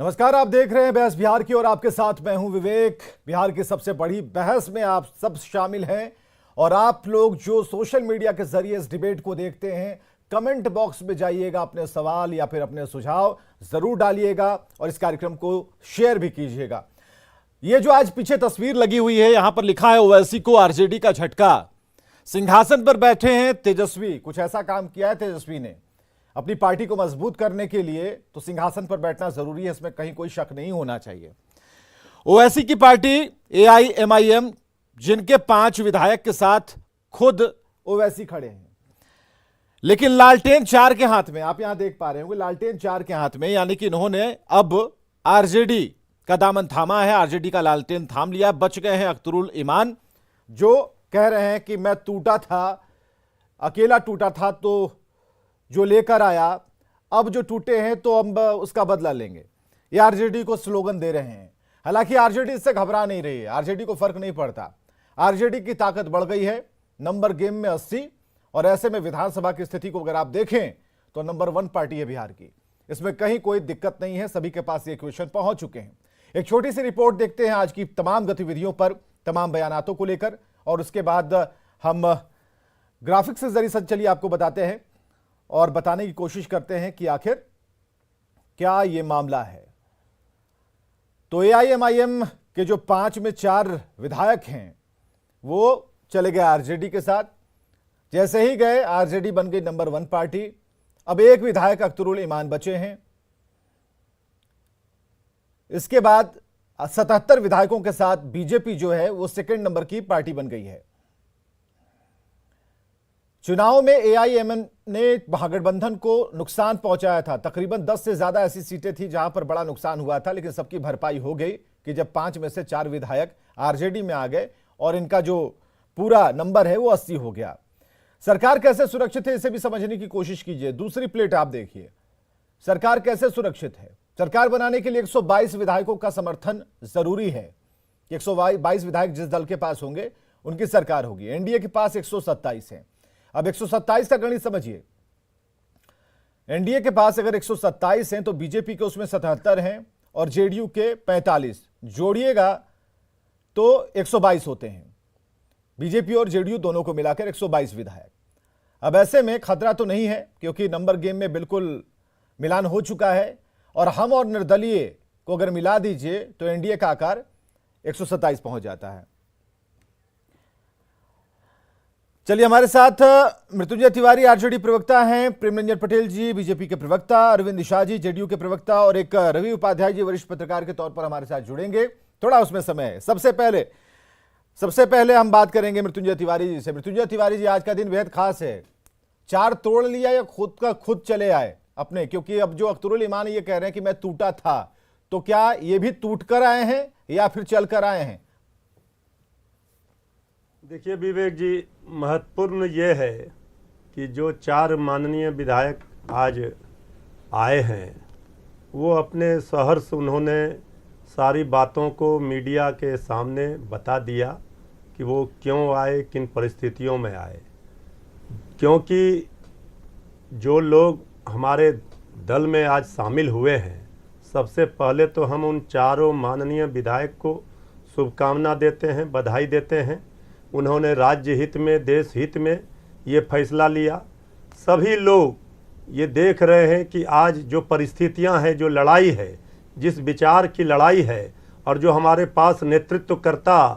नमस्कार, आप देख रहे हैं बहस बिहार की और आपके साथ मैं हूं विवेक। बिहार की सबसे बड़ी बहस में आप सब शामिल हैं और आप लोग जो सोशल मीडिया के जरिए इस डिबेट को देखते हैं, कमेंट बॉक्स में जाइएगा, अपने सवाल या फिर अपने सुझाव जरूर डालिएगा और इस कार्यक्रम को शेयर भी कीजिएगा। ये जो आज पीछे तस्वीर लगी हुई है, यहां पर लिखा है ओवैसी को आरजेडी का झटका। सिंहासन पर बैठे हैं तेजस्वी, कुछ ऐसा काम किया है तेजस्वी ने अपनी पार्टी को मजबूत करने के लिए, तो सिंहासन पर बैठना जरूरी है, इसमें कहीं कोई शक नहीं होना चाहिए। ओवैसी की पार्टी AIMIM, जिनके 5 विधायक के साथ खुद ओवैसी खड़े हैं, लेकिन लालटेन 4 के हाथ में, आप यहां देख पा रहे होंगे लालटेन 4 के हाथ में, यानी कि इन्होंने अब आरजेडी का दामन थामा है, आरजेडी का लालटेन थाम लिया। बच गए हैं अख्तरुल ईमान, जो कह रहे हैं कि मैं टूटा था, अकेला टूटा था तो जो लेकर आया, अब जो टूटे हैं तो अब उसका बदला लेंगे, ये आरजेडी को स्लोगन दे रहे हैं। हालांकि आरजेडी इससे घबरा नहीं रही है, आरजेडी को फर्क नहीं पड़ता। आरजेडी की ताकत बढ़ गई है, नंबर गेम में 80, और ऐसे में विधानसभा की स्थिति को अगर आप देखें तो नंबर 1 पार्टी है बिहार की, इसमें कहीं कोई दिक्कत नहीं है, सभी के पास ये क्वेश्चन पहुंच चुके हैं। एक छोटी सी रिपोर्ट देखते हैं आज की तमाम गतिविधियों पर, तमाम बयानातों को लेकर, और उसके बाद हम ग्राफिक्स के जरिए चलिए आपको बताते हैं और बताने की कोशिश करते हैं कि आखिर क्या यह मामला है। तो AIMIM के जो 5 में 4 विधायक हैं वो चले गए आरजेडी के साथ। जैसे ही गए, आरजेडी बन गई नंबर 1 पार्टी। अब एक विधायक अख्तरुल ईमान बचे हैं। इसके बाद 77 विधायकों के साथ बीजेपी जो है वो सेकंड नंबर की पार्टी बन गई है। चुनाव में AIMIM ने महागठबंधन को नुकसान पहुंचाया था। तकरीबन 10 से ज्यादा ऐसी सीटें थी जहां पर बड़ा नुकसान हुआ था, लेकिन सबकी भरपाई हो गई कि जब 5 में से 4 विधायक आरजेडी में आ गए और इनका जो पूरा नंबर है वो 80 हो गया। सरकार कैसे सुरक्षित है, इसे भी समझने की कोशिश कीजिए। दूसरी प्लेट आप देखिए, सरकार कैसे सुरक्षित है। सरकार बनाने के लिए 122 विधायकों का समर्थन जरूरी है। 122 विधायक जिस दल के पास होंगे उनकी सरकार होगी। एनडीए के पास 127 है। अब 127 का गणित समझिए, एनडीए के पास अगर 127 हैं तो बीजेपी के उसमें 77 हैं और जेडीयू के 45, जोड़िएगा तो 122 होते हैं। बीजेपी और जेडीयू दोनों को मिलाकर 122 विधायक। अब ऐसे में खतरा तो नहीं है, क्योंकि नंबर गेम में बिल्कुल मिलान हो चुका है, और हम और निर्दलीय को अगर मिला दीजिए तो एनडीए का आकार 127 पहुंच जाता है। चलिए, हमारे साथ मृत्युंजय तिवारी आरजेडी प्रवक्ता हैं, प्रेम रंजन पटेल जी बीजेपी के प्रवक्ता, अरविंद शाह जी जेडीयू के प्रवक्ता, और एक रवि उपाध्याय जी वरिष्ठ पत्रकार के तौर पर हमारे साथ जुड़ेंगे। थोड़ा उसमें समय है। सबसे पहले हम बात करेंगे मृत्युंजय तिवारी जी से। मृत्युंजय तिवारी जी, आज का दिन बेहद खास है। 4 तोड़ लिया या खुद चले आए अपने? क्योंकि अब जो अख्तरुल ईमान ये कह रहे हैं कि मैं टूटा था, तो क्या ये भी टूट कर आए हैं या फिर चल कर आए हैं? देखिए विवेक जी, महत्वपूर्ण ये है कि जो 4 माननीय विधायक आज आए हैं, वो अपने सहर्ष उन्होंने सारी बातों को मीडिया के सामने बता दिया कि वो क्यों आए, किन परिस्थितियों में आए। क्योंकि जो लोग हमारे दल में आज शामिल हुए हैं, सबसे पहले तो हम उन 4 माननीय विधायक को शुभकामना देते हैं, बधाई देते हैं। उन्होंने राज्य हित में, देश हित में ये फैसला लिया। सभी लोग ये देख रहे हैं कि आज जो परिस्थितियां हैं, जो लड़ाई है, जिस विचार की लड़ाई है, और जो हमारे पास नेतृत्वकर्ता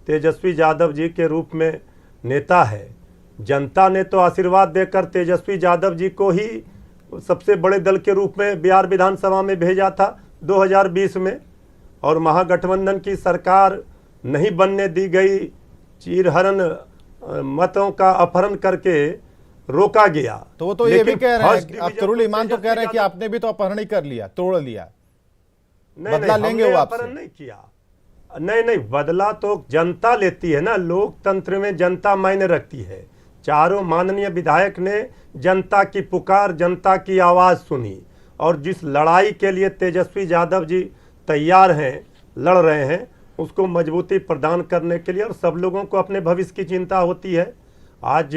तेजस्वी यादव जी के रूप में नेता है, जनता ने तो आशीर्वाद देकर तेजस्वी यादव जी को ही सबसे बड़े दल के रूप में बिहार विधानसभा में भेजा था 2020 में, और महागठबंधन की सरकार नहीं बनने दी गई। चीरहरण मतों का अपहरण करके रोका गया। तो वो तो ये भी कह रहे हैं, अख्तरुल ईमान तो कह रहे हैं कि आपने भी तो अपहरण ही कर लिया, तोड़ लिया। बदला लेंगे वो आपसे? अपहरण नहीं किया। नहीं, बदला तो जनता लेती है ना। लोकतंत्र में जनता मायने रखती है। 4 माननीय विधायक ने जनता की पुकार, जनता की आवाज सुनी, और जिस लड़ाई के लिए तेजस्वी यादव जी तैयार हैं, लड़ रहे हैं, उसको मजबूती प्रदान करने के लिए। और सब लोगों को अपने भविष्य की चिंता होती है। आज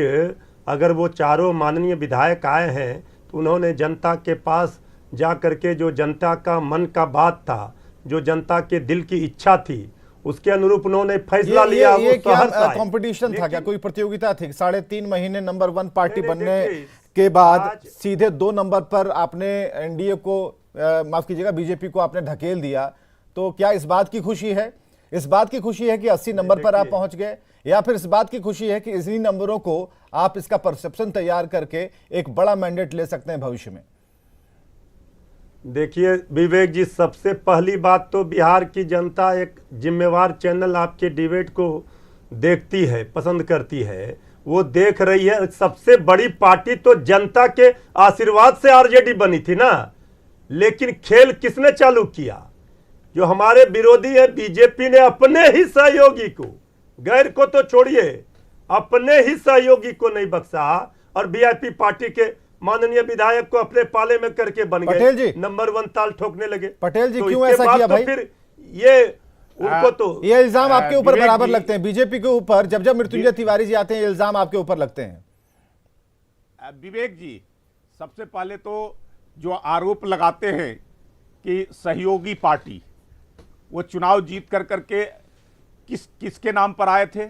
अगर वो 4 माननीय विधायक आए हैं तो उन्होंने जनता के पास जा करके जो जनता का मन का बात था, जो जनता के दिल की इच्छा थी, उसके अनुरूप उन्होंने फैसला लिया। ये वो क्या शहर से आए। कंपटीशन था, क्या कोई प्रतियोगिता थी? 3.5 महीने नंबर 1 पार्टी नहीं, बनने देखिए, के बाद आज- सीधे 2 नंबर पर आपने एनडीए को माफ कीजिएगा बीजेपी को आपने ढकेल दिया। तो क्या इस बात की खुशी है, इस बात की खुशी है कि 80 नंबर पर आप पहुंच गए, या फिर इस बात की खुशी है कि इन्हीं नंबरों को आप इसका परसेप्शन तैयार करके एक बड़ा मैंडेट ले सकते हैं भविष्य में? देखिए विवेक जी, सबसे पहली बात तो बिहार की जनता एक जिम्मेवार चैनल आपके डिबेट को देखती है, पसंद करती है, वो देख रही है। सबसे बड़ी पार्टी तो जनता के आशीर्वाद से आरजेडी बनी थी ना, लेकिन खेल किसने चालू किया? जो हमारे विरोधी है बीजेपी ने अपने ही सहयोगी को, गैर को तो छोड़िए, अपने ही सहयोगी को नहीं बख्शा और वीआईपी पार्टी के माननीय विधायक को अपने पाले में करके बन पटेल जी, गए, नंबर 1 ताल ठोकने लगे। पटेल जी तो क्यों इसके ऐसा बाद किया तो भाई? फिर ये उनको तो ये इल्जाम आपके ऊपर विवेक बराबर जी- लगते हैं, बीजेपी के ऊपर जब जब मृत्युंजय तिवारी जी आते हैं ये इल्जाम आपके ऊपर लगते हैं। विवेक जी, सबसे पहले तो जो आरोप लगाते हैं कि सहयोगी पार्टी वो चुनाव जीत कर करके किसके नाम पर आए थे,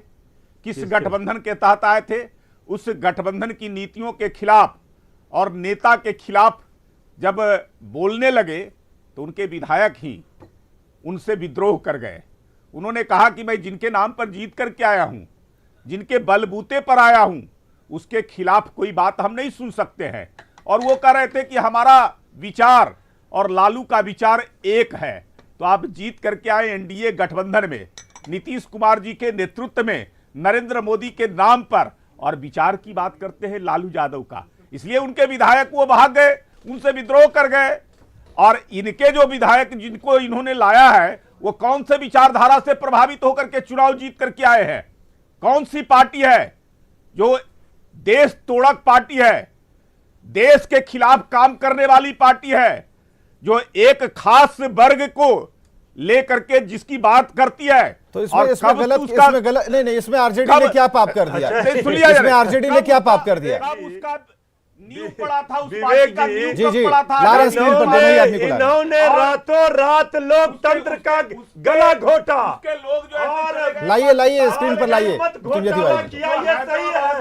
किस गठबंधन के तहत आए थे, उस गठबंधन की नीतियों के खिलाफ और नेता के खिलाफ जब बोलने लगे तो उनके विधायक ही उनसे विद्रोह कर गए। उन्होंने कहा कि मैं जिनके नाम पर जीत करके आया हूं, जिनके बलबूते पर आया हूं, उसके खिलाफ कोई बात हम नहीं सुन सकते हैं। और वो कह रहे थे कि हमारा विचार और लालू का विचार एक है। तो आप जीत करके आए एनडीए गठबंधन में, नीतीश कुमार जी के नेतृत्व में, नरेंद्र मोदी के नाम पर, और विचार की बात करते हैं लालू यादव का। इसलिए उनके विधायक वो भाग गए, उनसे विद्रोह कर गए। और इनके जो विधायक जिनको इन्होंने लाया है वो कौन से विचारधारा से प्रभावित होकर के चुनाव जीत करके आए हैं? कौन सी पार्टी है जो देश तोड़क पार्टी है, देश के खिलाफ काम करने वाली पार्टी है, जो एक खास वर्ग को लेकर के जिसकी बात करती है? तो इसमें गलत नहीं, इसमें आरजेडी ने क्या पाप कर दिया? इसमें आरजेडी ने क्या पाप कर दिया? उसका नींव पड़ा था, उस विवेक पार्टी का जी, नींव जी, कब जी, पड़ा था? ला रहे हैं स्क्रीन पर, दोनों ही आदमी को ला रहे हैं। इन्होंने रातों रात लोकतंत्र का गला घोटा। उसके लोग जो और ऐसे चले गए, लाइए स्क्रीन पर लाइए मत मृत्युंजय घोटाला तिवारी जी। किया, ये सही है।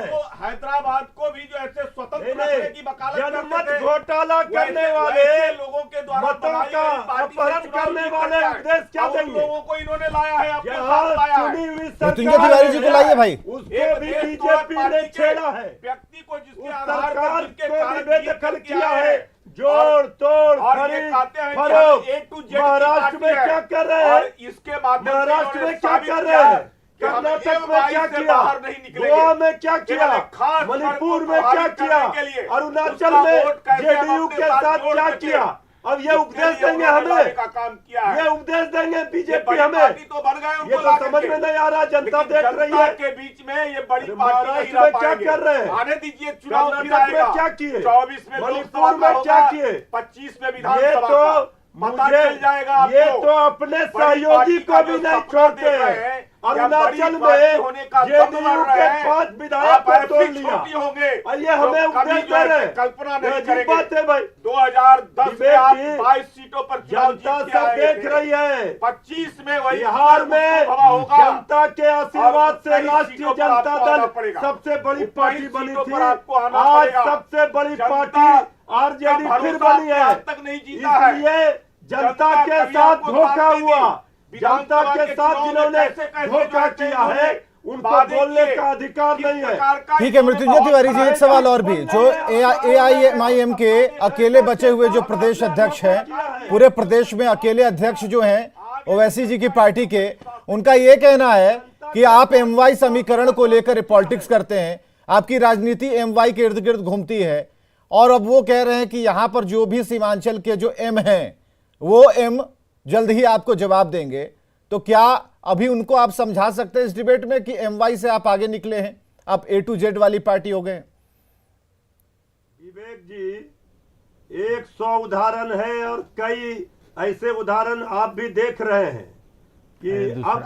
हैदराबाद को भी जो ऐसे स्वतंत्र नहीं, रखने की वकालत करते जनमत थे, घोटाला करने वैसे वाले लोगों के द्वारा मतों बनाई का गई पार्टी से अपहरण चुनाव करने जीत वाले करके आए। उपदेश क्या और उन देंगे? लोगों को इन्होंने लाया है, अपने यहाँ साथ लाया है। चुनी हुई मृत्युंजय सरकार तिवारी जी को लाइए भाई। उसको एक भी देश बीजेपी पार्टी ने के छेड़ा है, व्यक्ति को जिसके उस आधार सरकार पर जिनके को भी कारण बेदखल जीत किया करके है। आए। जोड़ तोड़ और ये खरीद कहते हैं कि फरोख्त। हम A to Z की महाराष्ट्र पार्टी में है। क्या कर रहे और हैं? इसके माध्यम से महाराष्ट्र इन्होंने में क्या साबित कर किया रहे है हैं? कि हम कर्नाटक में MY क्या से किया? बाहर नहीं निकलेंगे। गोवा में क्या किया? केवल एक खास मणिपुर वर्ग को में क्या प्रभावित किया? करने के लिए अरुणाचल उसका में वोट कैसे हम जेडीयू अपने के साथ साथ जोड़ क्या सकें? किया? अब ये उसके उपदेश लिए देंगे उन्होंने लाने हमें, का काम किया है। ये उपदेश देंगे ये बीजेपी बड़ी हमें। पार्टी तो बन गए, ये उनको तो ला समझ करके। में नहीं आ रहा, जनता लेकिन देख रही जनता है। के बीच में ये बड़ी अरे पार्टी महाराष्ट्र नहीं रह में क्या पाएंगे। कर रहे हैं? आने दीजिए, चुनाव फिर कर्नाटक में आएगा। क्या किए? 24 में मणिपुर लोकसभा में का क्या होगा, किए? 25 में ये विधानसभा तो का। पता मुझे चल जाएगा ये आपको। तो अपने बड़ी सहयोगी पार्टी को का भी जो नहीं सपना छोड़ते देख रहे हैं, या अरुणाचल बड़ी पार्टी में होने का दम जेडीयू भर के रहे हैं। 5 विधायक आप को ऐसी तोड़ लिया। छोटी होंगे और ये हमें जो कभी उपदेश जो दे है रहे हैं। कल्पना ये नहीं अजीब करेंगे। बात है भाई। 2010 में आप विवेक जी, 22 सीटों पर चुनाव जनता जीत के सब आए देख थे। रही है। 25 में वही बिहार में लोकसभा होगा। जनता के आशीर्वाद से और राष्ट्रीय सीटों पर जनता आपको आना दल पड़ेगा। सबसे बड़ी 22 पार्टी बनी सीटों थी। पर आपको आना आज पड़ेगा। सबसे बड़ी जनता पार्टी आरजेडी का फिर भरोसा बनी है। आज तक नहीं जीता है। इसलिए जनता के कभी साथ आपको धोखा साथ नहीं हुआ। दी। जनता विधानसभा के के साथ चुनाव में जिन्होंने कैसे धोखा जो किया है उनको वादे बोलने किए, का अधिकार किस नहीं है। प्रकार का ठीक है मृत्युंजय तिवारी जी, एक सवाल और भी, जो एआईएमआईएम के अकेले बचे हुए जो प्रदेश अध्यक्ष हैं, पूरे प्रदेश में अकेले अध्यक्ष जो हैं ओवैसी जी की पार्टी के, उनका ये कहना है कि आप एमवाई समीकरण को लेकर पॉलिटिक्स करते हैं, आपकी राजनीति एमवाई के इर्द गिर्द घूमती है, और अब वो कह रहे हैं कि यहां पर जो भी सीमांचल के जो एम हैं वो एम जल्द ही आपको जवाब देंगे। तो क्या अभी उनको आप समझा सकते हैं इस डिबेट में कि एमवाई से आप आगे निकले हैं, आप A to Z वाली पार्टी हो गए? विवेक जी, 100 उदाहरण है और कई ऐसे उदाहरण आप भी देख रहे हैं कि अब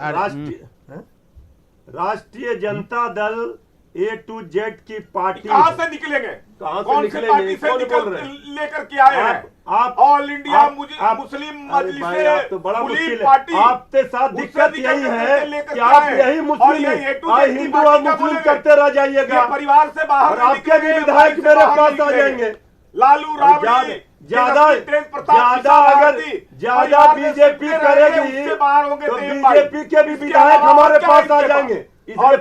राष्ट्रीय Janata Dal A to Z की पार्टी कहां से निकलेंगे? कहां से कौन से निकलेंगे? पार्टी से कौन निकल बोल रहे हैं? लेकर के आए हैं? आप ऑल इंडिया आप- मुस्लिम अरे भाई, आप तो बड़ा मजलिस मुश्किल है। पार्टी आपके साथ उससे दिक्कत निकल यही करके है लेकर कि के आप आए। यही और मुस्लिम ये हैं। A to आप Z की हिंदू और पार्टी का मुस्लिम बोलेंगे। करते रह जाइएगा ये परिवार से बाहर और नहीं आपके भी निकलेंगे, विधायक परिवार से मेरे बाहर पास नहीं आ निकलेंगे। जाएंगे। लालू राबड़ी ज्यादा अगर ज्यादा बीजेपी करेगी तो बीजेपी के भी विधायक हमारे पास आ जाएंगे। इसलिए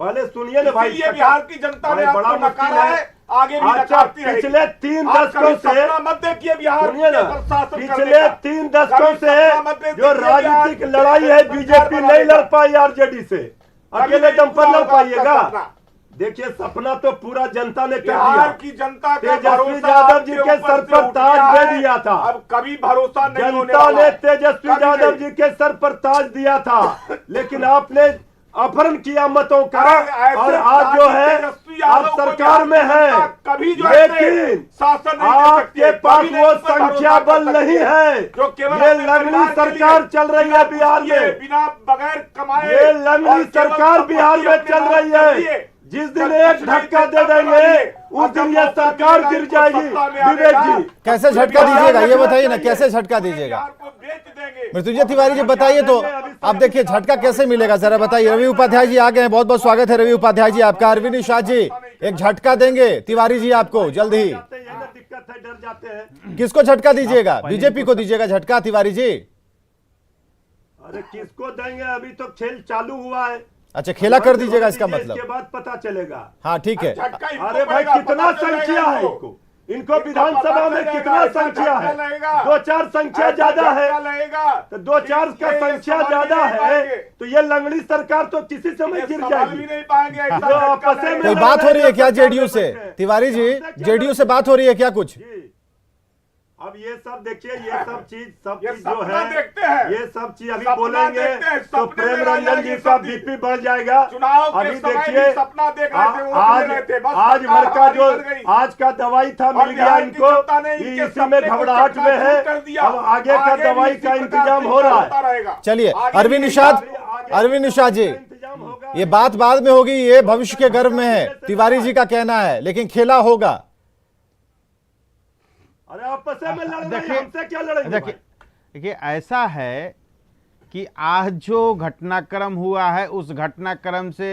पहले सुनिए ना भाई। इसलिए बिहार की जनता ने आपको नकारा है, आगे भी नकारती रहेगी। पिछले 3 आप दशकों कभी से सपना मत देखिए बिहार सुनिए ना, के प्रशासन करने पिछले का। 3 दशकों कभी से सपना मत देखिए जो बिहार राजनीतिक की लड़ाई है बीजेपी नहीं लड़ पाई आरजेडी से। अकेले नहीं दम पर पूरा लड़ होगा पाइएगा। आपका सपना। देखिए सपना तो पूरा जनता ने कर बिहार दिया। की जनता का तेजस्वी भरोसा यादव जी आपके के ऊपर सर से पर उठ ताज गया दे है। दिया था। अब कभी भरोसा नहीं होने जनता वाला ने है। तेजस्वी कभी यादव नहीं। जी के सर पर ताज दिया था, लेकिन आपने अपहरण किया मतों का। ऐसे और आज जो है तेजस्वी यादव आप को सरकार में बिहार की है, जनता कभी जो है लेकिन शासन नहीं दे सकती आपके है, पास कभी नहीं वो उस पर संख्या भरोसा कर बल सकती नहीं है। जो केवल ये अपने लंगड़ी परिवार के सरकार लिए चल रही बिना है बिहार कुछ किए, में। बिना बगैर कमाए ये और लंगड़ी केवल सरकार बिहार संपत्ति में अपने चल नाम रही कर लिए। है। जिस दिन जब एक कुछ नहीं धक्का दे जनता देंगे बना लिए, उस और दिन जब ये मौका सरकार मिलेगा गिर इनको जाएगी। सत्ता में आने विवेक का, जी कैसे झटका बिहार दीजिएगा ये में बताइए ना, चाहिए। कैसे झटका दीजिएगा? बिहार को बेच देंगे। मृत्युंजय तिवारी जी बताइए तो। अब देखिए झटका कैसे मिलेगा जरा बताइए। रवि उपाध्याय जी आ गए हैं, बहुत बहुत स्वागत है रवि उपाध्याय जी आपका। अरविंद निषाद जी एक झटका देंगे तिवारी जी आपको जल्द ही। दिक्कत है, डर जाते हैं। किसको झटका दीजिएगा? बीजेपी को दीजिएगा झटका तिवारी जी? अरे किसको देंगे, अभी तो खेल चालू हुआ है। अच्छा खेला कर दीजिएगा इसका मतलब। इसके बाद पता चलेगा। हाँ ठीक है। झटका इनको अरे भाई पड़ेगा, कितना पता चलेगा संख्या है इनको। इनको विधानसभा में कितना संख्या है? 2-4 संख्या ज्यादा है तो 2-4 का संख्या ज्यादा है तो ये लंगड़ी सरकार तो किसी समय गिर जाएगी। नहीं पाएंगे। जो आपस में कोई बात हो रही है क्या जेडीयू से? तिवारी जी जेडीयू से बात हो रही है क्या कुछ? जी, अब ये सब देखिए, ये सब चीज ये जो सपना है देखते हैं। ये सब चीज अभी सपना बोलेंगे देखते हैं, तो सपने प्रेम में रंजन रह जी जाएंगे का सब दिन। बीपी बढ़ जाएगा। चुनाव के अभी समय भी देखिए सपना देख रहे थे, वो आज बोले रहे थे, बस आज सरकार भर का जो हमारी बन गई। आज का दवाई था और मिल गया बिहार की इनको जनता ने कि इनके इसी में सपने को घबराहट में है। चकनाचूर कर दिया। अब आगे का भी दवाई इसी का प्रकार इंतजाम से हो रहा होता है। रहेगा। चलिए आगे अरविंद भी निषाद, आगे अरविंद निषाद जी इंतजाम होगा। ये बात बाद में होगी, ये भविष्य के गर्भ में है तिवारी जी का कहना है, लेकिन खेला होगा। अरे आपस में लड़ रहे देखिए- हैं, हमसे क्या लड़ेंगे भाई? देखिए ऐसा है कि आज जो घटनाक्रम हुआ है उस घटनाक्रम से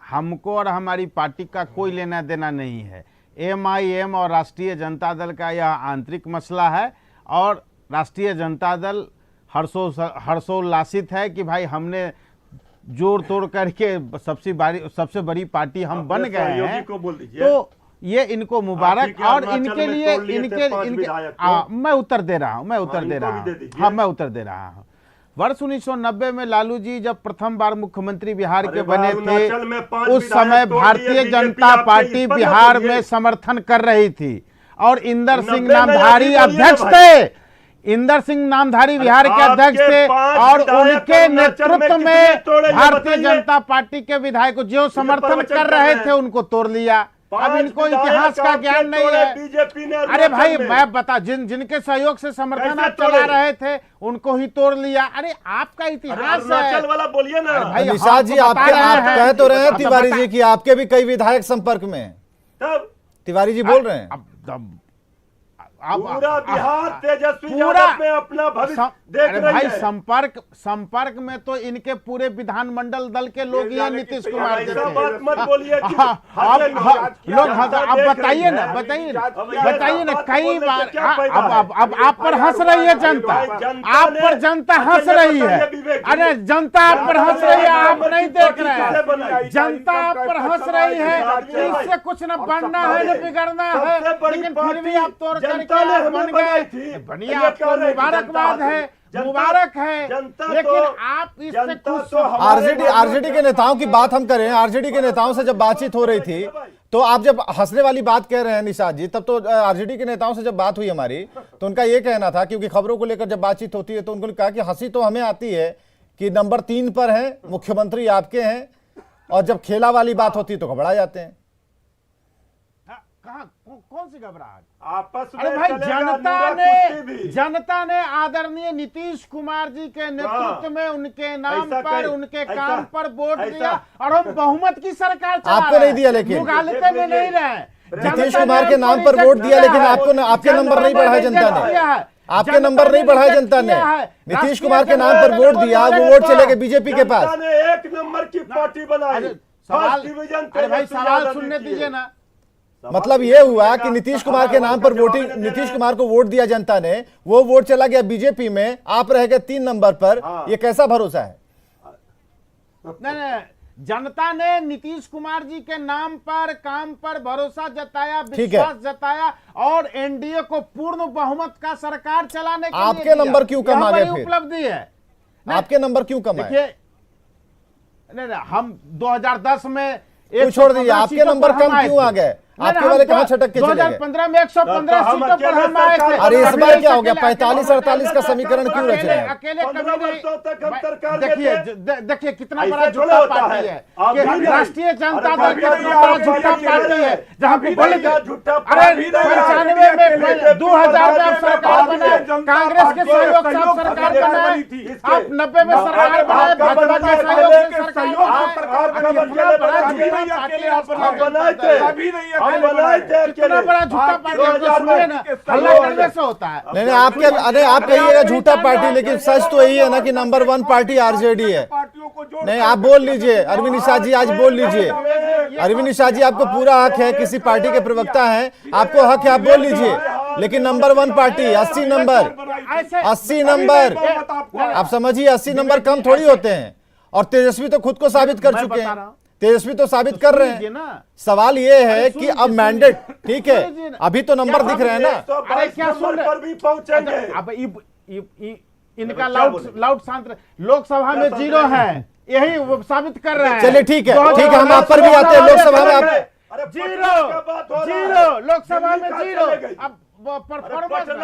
हमको और हमारी पार्टी का कोई लेना देना नहीं है। एमआईएम और राष्ट्रीय जनता दल का यह आंतरिक मसला है और राष्ट्रीय जनता दल हर्षोल्लासित है कि भाई हमने जोड़ तोड़ करके सबसे बड़ी पार्टी हम बन अपने गए सहयोगी हैं। को बोल दीजिए। तो ये इनको आप ही मुबारक के और अरुणाचल इनके में लिए तोड़ लिए थे इनके 5 इनके विधायक को। मैं उत्तर दे रहा हूं, मैं उत्तर दे इनको रहा भी दे हूं। दीजिए। हाँ मैं उत्तर दे रहा हूं। वर्ष 1990 में लालू जी जब प्रथम बार मुख्यमंत्री बिहार के अरे बने अरुणाचल में थे 5 उस विधायक समय तोड़ दिए भारतीय बीजेपी, जनता आपके पार्टी इस पर बिहार बोलिए। में समर्थन कर रही थी और इंदर 90 सिंह में नामधारी अभी बोलिए अध्यक्ष भाई। थे। इंदर सिंह नामधारी बिहार के आपके अध्यक्ष थे 5 और विधायक उनके अरुणाचल में नेतृत्व कितने में तोड़े ये भारतीय बताइए। जनता पार्टी के विधायक जो समर्थन प्रवचन कर कर रहे रहे थे हैं। उनको तोड़ लिया। अब 5 इनको विधायक इतिहास का आपके ज्ञान नहीं तोड़े है। बीजेपी ने अरे अरुणाचल भाई में। मैं बता जिनके सहयोग से समर्थन कैसे आप चला तोड़े? रहे थे उनको ही तोड़ लिया। अरे आपका अरे इतिहास है। अरुणाचल वाला बोलिए ना। भाई, निषाद जी हम तो आपके बता आप रहे कह हैं। तो रहे हैं अब तिवारी बता- जी की आपके भी कई विधायक संपर्क में हैं। तब तिवारी जी बोल रहे हैं। पूरा बिहार तेजस्वी पूरा यादव में अपना भविष्य देख अरे रही भाई है। संपर्क में तो इनके पूरे विधानमंडल दल के लोग ही हैं, नीतीश कुमार जी ऐसा के। बात मत बोलिए कि हाँ, हंसे लोग अब देख बताइए रही ना है। बताइए अब ये बताइए ना बात कई बोलने से बार क्या फायदा है? अब आप पर हंस रही है जनता। आप पर जनता हंस रही है। अरे जनता आप पर हंस रही है, आप नहीं देख रहे हैं। जनता आप पर हंस रही है। इससे कुछ न बनना है न बिगड़ना है, लेकिन फिर भी आप तोड़ करके आप बन गए। बढ़िया, आपको मुबारकबाद है, मुबारक है, लेकिन आप इससे कुछ आरजेडी के नेताओं की बात हम करें। आरजेडी के नेताओं से जब बातचीत हो रही थी तो आप जब हंसने वाली बात कह रहे हैं निषाद जी, तब तो आरजेडी के नेताओं से जब बात हुई हमारी तो उनका यह कहना था, क्योंकि खबरों को लेकर जब बातचीत होती है तो उन्होंने कहा कि हंसी तो हमें आती है कि नंबर 3 पर है, मुख्यमंत्री आपके हैं, और जब खेला वाली बात होती है तो घबरा जाते हैं। कहाँ कौन सी घबराहट? आपस में अरे भाई चलेगा जनता ने आदरणीय नीतीश कुमार जी के नेतृत्व में उनके नाम पर उनके काम पर वोट दिया और हम बहुमत की सरकार चला आपको नहीं दिया, लेकिन मुगालते में नहीं रहे। नीतीश कुमार के नाम पर वोट दिया, लेकिन आपको आपके नंबर नहीं बढ़ाया जनता ने, आपके नंबर नहीं बढ़ाया जनता ने। नीतीश कुमार के नाम पर वोट दिया, वो वोट चले गए बीजेपी के पास। एक नंबर की पार्टी बनाई। अरे भाई सवाल सुनने दीजिए ना। मतलब ये हुआ कि नीतीश कुमार के नाम पर वोटिंग, नीतीश कुमार को वोट दिया जनता ने, वो वोट चला गया बीजेपी में, आप रह गए 3 नंबर पर। ये कैसा भरोसा है? नहीं, जनता ने नीतीश कुमार जी के नाम पर काम पर भरोसा जताया, विश्वास जताया और एनडीए को पूर्ण बहुमत का सरकार चलाने के लिए आपके नंबर क्यों कम आ गए? फिर उपलब्धि है। आपके नंबर क्यों कम आए? नहीं, हम 2010 में छोड़ दीजिए, आपके नंबर कम क्यों आ गए? आपके वाले कहां छटक के चले गए? 2015 में 115 सीटों पर हम आए थे। अरे इस बार क्या हो गया? 45-48 का समीकरण क्यों रच रहे हैं? अकेले देखिए कितना बड़ा झूठा पार्टी है कि राष्ट्रीय जनता दल कितना बड़ा झूठा पार्टी है, जहां पे बोले अरे 95 में 2000 में आप सरकार बनाए, कांग्रेस के सहयोग से आप सरकार बनाए, आप 90 में सरकार बनाए, भाजपा के सहयोग से सरकार कितना बड़ा झूठा पार्टी हल्ला करने से होता है। नहीं, अरे आप कहिएगा झूठा पार्टी, लेकिन सच तो यही है ना कि नंबर 1 पार्टी आरजेडी है। नहीं, आप बोल लीजिए, अरविंद निषाद जी आज बोल लीजिए। अरविंद निषाद जी आपको पूरा हक है, किसी पार्टी के प्रवक्ता हैं, आपको हक है, आप बोल लीजिए। लेकिन नंबर 1 पार्टी 80 नंबर, 80 नंबर, आप समझिए 80 नंबर कम थोड़ी होते हैं। और तेजस्वी तो खुद को साबित कर चुके हैं, तेजस्वी तो साबित कर रहे हैं। सवाल ये है कि अब मैंडेट, ठीक है, अभी तो नंबर दिख रहे हैं ना। अरे क्या सुन पर भी पहुंचेंगे। अब इनका लाउड शांत, लोकसभा में 0 है, यही वो साबित कर रहे हैं। चलिए ठीक है, ठीक है, हम आप पर भी आते हैं। लोकसभा में आप 0 लोकसभा में 0। अब परफॉर्मर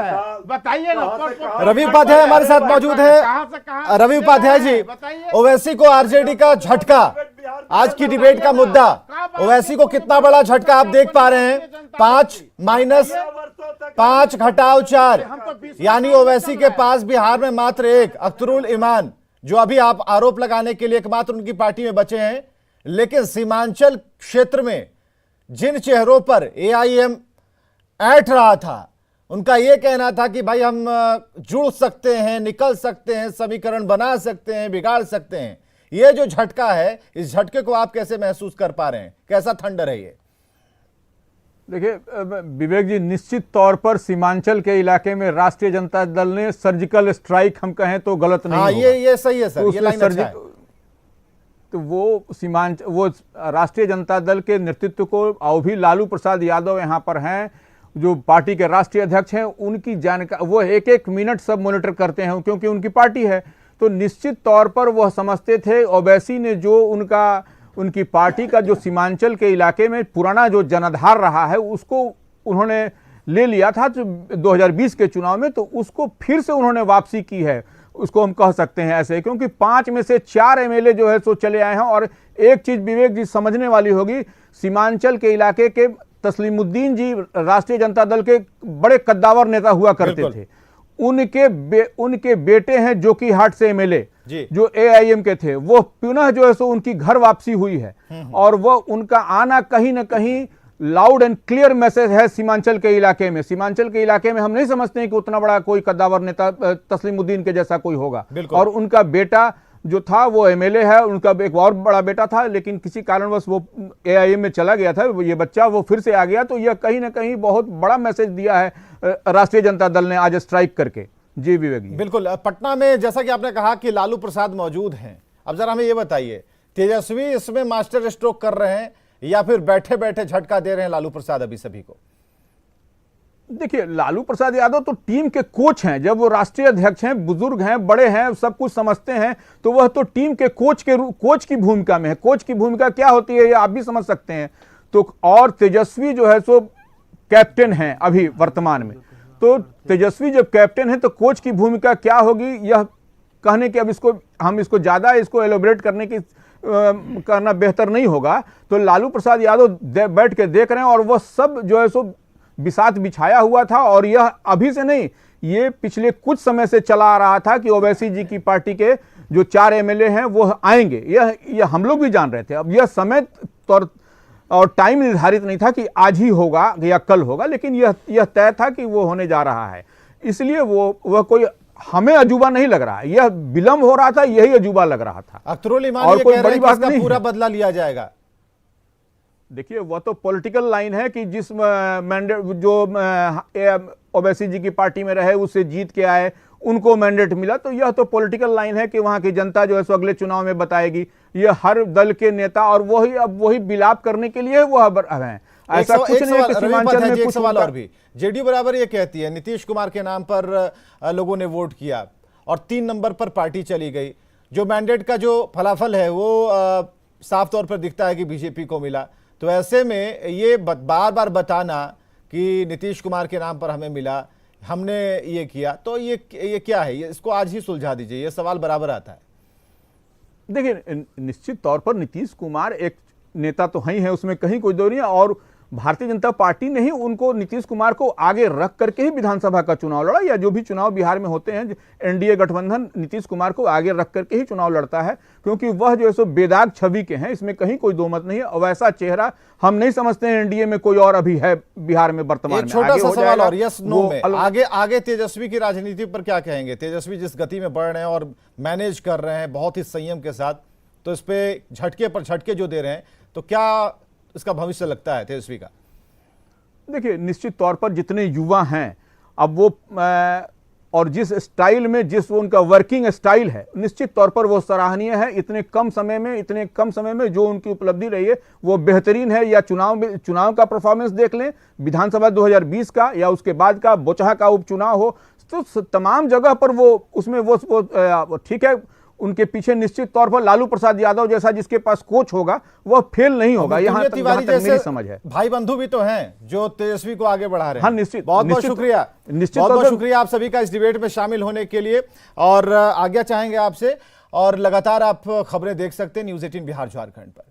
है, बताइए ना। रवि उपाध्याय हमारे साथ मौजूद है। रवि उपाध्याय जी, ओवैसी को आरजेडी का झटका, आज की डिबेट का मुद्दा, ओवैसी को कितना बड़ा झटका आप देख पा रहे हैं? 5 माइनस 5 घटाव 4, यानी ओवैसी के पास बिहार में मात्र एक अख्तरुल इमान, जो अभी आप आरोप लगाने के लिए एकमात्र उनकी पार्टी में बचे हैं। लेकिन सीमांचल क्षेत्र में जिन चेहरों पर एआईएम ऐंठ रहा था, उनका यह कहना था कि भाई हम जुड़ सकते हैं, निकल सकते हैं, समीकरण बना सकते हैं, बिगाड़ सकते हैं। यह जो झटका है, इस झटके को आप कैसे महसूस कर पा रहे हैं? कैसा थंडर है ये? देखिए विवेक जी, निश्चित तौर पर सीमांचल के इलाके में राष्ट्रीय जनता दल ने सर्जिकल स्ट्राइक, हम कहें तो गलत नहीं होगा। ये सही है सर, ये लाइन अच्छा है। तो वो राष्ट्रीय जनता दल के नेतृत्व को, और भी लालू प्रसाद यादव यहाँ पर हैं जो पार्टी के राष्ट्रीय अध्यक्ष हैं, उनकी जानकारी वो एक मिनट सब मॉनिटर करते हैं, क्योंकि उनकी पार्टी है। तो निश्चित तौर पर वह समझते थे ओवैसी ने जो उनकी पार्टी का जो सीमांचल के इलाके में पुराना जो जनाधार रहा है, उसको उन्होंने ले लिया था 2020 के चुनाव में, तो उसको फिर से उन्होंने वापसी की है, उसको हम कह सकते हैं ऐसे। क्योंकि 5 में से 4 एमएलए जो है सो चले आए हैं। और एक चीज विवेक जी समझने वाली होगी, सीमांचल के इलाके के तस्लीमुद्दीन जी राष्ट्रीय जनता दल के बड़े कद्दावर नेता हुआ करते थे। उनके बेटे हैं जोकीहाट से एमएलए जो एआईएम के थे, वो पुनः जो है सो उनकी घर वापसी हुई है। और वो उनका आना कहीं ना कहीं लाउड एंड क्लियर मैसेज है सीमांचल के इलाके में। सीमांचल के इलाके में हम नहीं समझते हैं कि उतना बड़ा कोई कद्दावर नेता तस्लीमुद्दीन के जैसा कोई होगा। और उनका बेटा जो था वो एमएलए है, उनका एक और बड़ा बेटा था, लेकिन किसी कारणवश वो एआईएम में चला गया था, ये बच्चा वो फिर से आ गया। तो यह कहीं ना कहीं बहुत बड़ा मैसेज दिया है राष्ट्रीय जनता दल ने आज स्ट्राइक करके। जी विवेक जी, बिल्कुल। पटना में जैसा कि आपने कहा कि लालू प्रसाद मौजूद हैं, अब जरा हमें ये बताइए, तेजस्वी इसमें मास्टर स्ट्रोक कर रहे हैं या फिर बैठे बैठे झटका दे रहे हैं लालू प्रसाद अभी सभी को? देखिए, लालू प्रसाद यादव तो टीम के कोच हैं। जब वो राष्ट्रीय अध्यक्ष हैं, बुजुर्ग हैं, बड़े हैं, सब कुछ समझते हैं, तो वह तो टीम के कोच की भूमिका में है। कोच की भूमिका क्या होती है ये आप भी समझ सकते हैं। तो और तेजस्वी जो है सो कैप्टन हैं अभी वर्तमान में। तो तेजस्वी जब कैप्टन है तो कोच की भूमिका क्या होगी, यह कहने की अब हम इसको ज्यादा एलोबरेट करने की करना बेहतर नहीं होगा। तो लालू प्रसाद यादव बैठ के देख रहे हैं और वह सब जो है सो बिसात बिछाया हुआ था, और यह अभी से नहीं, ये पिछले कुछ समय से चला आ रहा था कि ओवैसी जी की पार्टी के जो 4 एमएलए हैं वो आएंगे। यह हम लोग भी जान रहे थे। अब यह समय और टाइम निर्धारित नहीं था कि आज ही होगा या कल होगा, लेकिन यह तय था कि वो होने जा रहा है। इसलिए वह कोई हमें अजूबा नहीं लग रहा है, यह विलंब हो रहा था, यही अजूबा लग रहा था। अख्तरुल इमान और ये कोई कह रहे बड़ी हैं कि बात इसका नहीं पूरा है। बदला लिया जाएगा। देखिए, वह तो पॉलिटिकल लाइन है कि जिस मैंडेट जो ओवैसी जी की पार्टी में रहे उससे जीत के आए, उनको मैंडेट मिला, तो यह तो पॉलिटिकल लाइन है कि वहां की जनता जो है सो अगले चुनाव में बताएगी। यह हर दल के नेता और वही बिलाप करने के लिए वो हैं। ऐसा कुछ नहीं है कि सीमांचल में कुछ सवाल और भी, जेडीयू बराबर ये कहती है नीतीश कुमार के नाम पर लोगों ने वोट किया और 3 नंबर पर पार्टी चली गई। जो मैंडेट का जो फलाफल है वो साफ तौर पर दिखता है कि बीजेपी को मिला। तो ऐसे में ये बार बार बताना कि नीतीश कुमार के नाम पर हमें मिला, हमने ये किया, तो ये क्या है? ये इसको आज ही सुलझा दीजिए, ये सवाल बराबर आता है। देखिए, निश्चित तौर पर नीतीश कुमार एक नेता तो ही है, उसमें कहीं कोई दो नहीं है, और भारतीय जनता पार्टी ने ही उनको, नीतीश कुमार को आगे रख करके ही विधानसभा का चुनाव लड़ा, या जो भी चुनाव बिहार में होते हैं एनडीए गठबंधन नीतीश कुमार को आगे रख करके ही चुनाव लड़ता है, क्योंकि वह जो है सो बेदाग छवि के हैं, इसमें कहीं कोई दो मत नहीं है। और वैसा चेहरा हम नहीं समझते हैं एनडीए में कोई और अभी है बिहार में वर्तमान में। छोटा सा सवाल और यस नो में, आगे तेजस्वी की राजनीति पर क्या कहेंगे? तेजस्वी जिस गति में बढ़ रहे हैं और मैनेज कर रहे हैं बहुत ही संयम के साथ, तो इस पे झटके पर झटके जो दे रहे हैं, तो क्या इसका भविष्य लगता है तेजस्वी का? देखिए, निश्चित तौर पर जितने युवा हैं अब वो और जिस स्टाइल में, जिस उनका वर्किंग स्टाइल है, निश्चित तौर पर वो सराहनीय है। इतने कम समय में जो उनकी उपलब्धि रही है वो बेहतरीन है। या चुनाव का परफॉर्मेंस देख लें, विधानसभा 2020 का या उसके बाद का बोचहा का उपचुनाव हो, तो तमाम जगह पर वो उसमें वो ठीक है, उनके पीछे निश्चित तौर पर लालू प्रसाद यादव जैसा जिसके पास कोच होगा वह फेल नहीं होगा। यहाँ तक मेरी समझ है। भाई बंधु भी तो हैं जो तेजस्वी को आगे बढ़ा रहे हैं। हाँ, निश्चित, बहुत बहुत शुक्रिया, बहुत शुक्रिया आप सभी का इस डिबेट में शामिल होने के लिए, और आज्ञा चाहेंगे आपसे। और लगातार आप खबरें देख सकते हैं न्यूज़ 18 बिहार झारखंड पर।